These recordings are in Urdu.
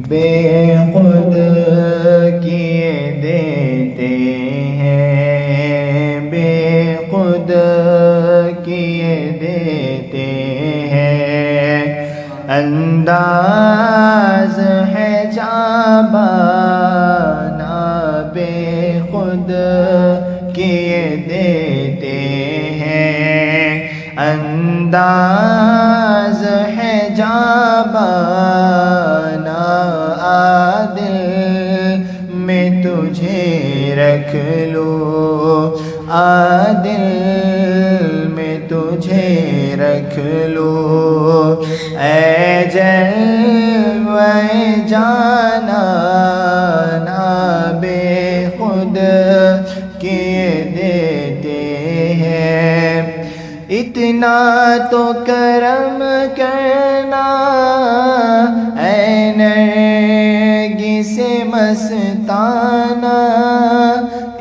بے خود کیے دیتے ہیں، بے خود کیے دیتے ہیں، انداز ہے جابانا بے خود کیے دیتے ہیں، انداز ہے جابانا عادل میں تجھے رکھ لوں، عادل میں تجھے رکھ لوں، اے جلوہ جانانا بے خود کیے دیتے ہیں، اتنا تو کرم کرنا اے نرگس مستانہ،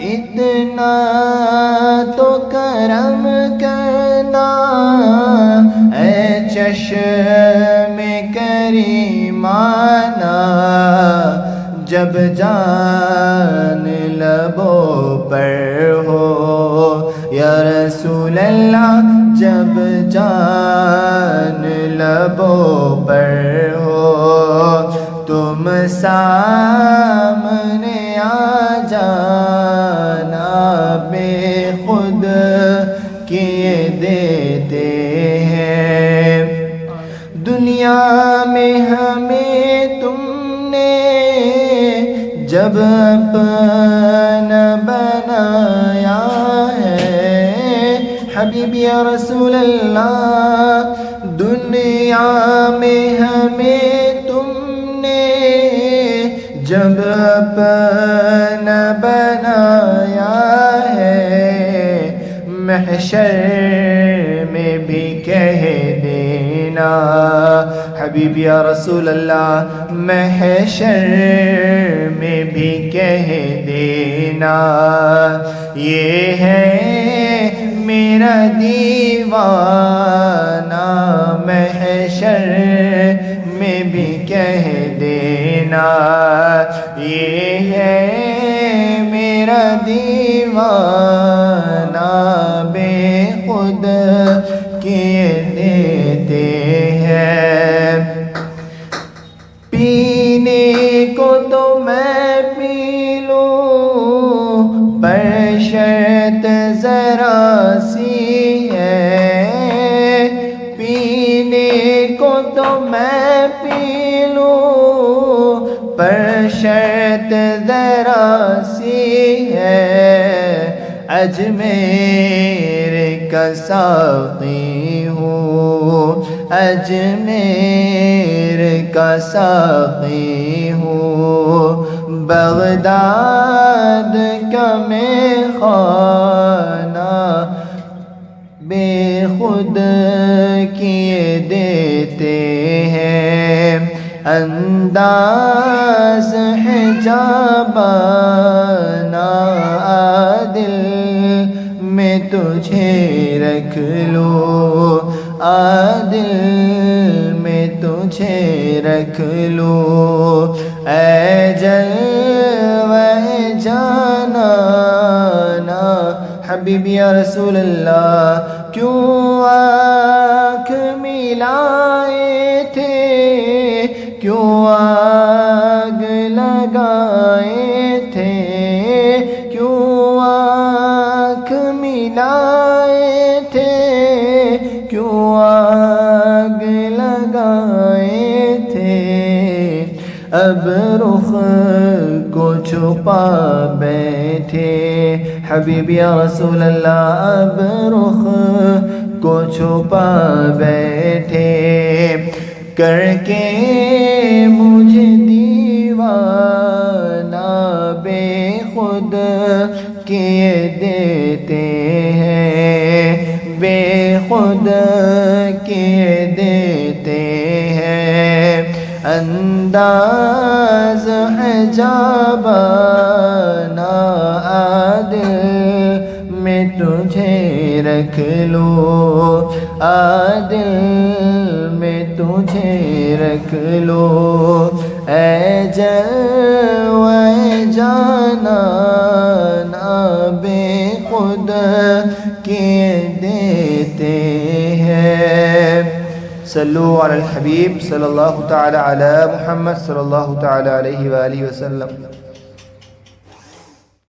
اتنا تو کرم کرنا اے چشم کریمانہ، جب جان لبوں پر ہو یا رسول اللہ، جب جان لبوں پر ہو تم سامنے آ جانا، بے خود کیے دیتے ہیں، دنیا میں ہمیں تم نے جب اپنا بنایا ہے، حبیب یا رسول اللہ، دنیا میں ہمیں تم نے جب اپنا بنایا ہے، محشر میں بھی کہہ دینا، حبیب یا رسول اللہ، محشر میں بھی کہہ دینا، یہ ہے میرا دیوانہ، محشر میں بھی کہہ دینا، یہ ہے میرا دیوانہ، بے خود کیے دیتے ہیں، پینے کو تو میں پی لوں پر شرط ذرا سی ہے، پینے کو تو میں پی لوں پر شرط ذرا سی ہے، اجمیر کا ساقی ہوں، اجمیر کا ساقی ہوں، بغداد کا میخانہ بے خود کیے دیتے ہیں، انداز ہے جابانا عادل میں تجھے رکھ لوں، عادل میں تجھے رکھ لوں، اے جلوہ جانانا حبیب یا رسول اللہ، کیوں آنکھ ملائے تھے، کیوں آگ لگائے تھے، کیوں آنکھ ملائے تھے، کیوں آگ لگائے تھے، اب رخ کو چھپا بیٹھے، حبیب یا رسول اللہ، اب رخ کو چھپا بیٹھے، کر کے مجھے دیوانہ بے خود کیے دیتے ہیں، بے خود کیے دیتے ہیں، انداز ہے جابانا عادل میں تجھے رکھ لوں، عادل میں تجھے رکھ لوں، اے جلوے جانان بے خود کیے دیتے ہیں۔ صلو علی الحبیب صلی اللہ تعالی علی محمد صلی اللہ تعالی علیہ وآلہ وسلم۔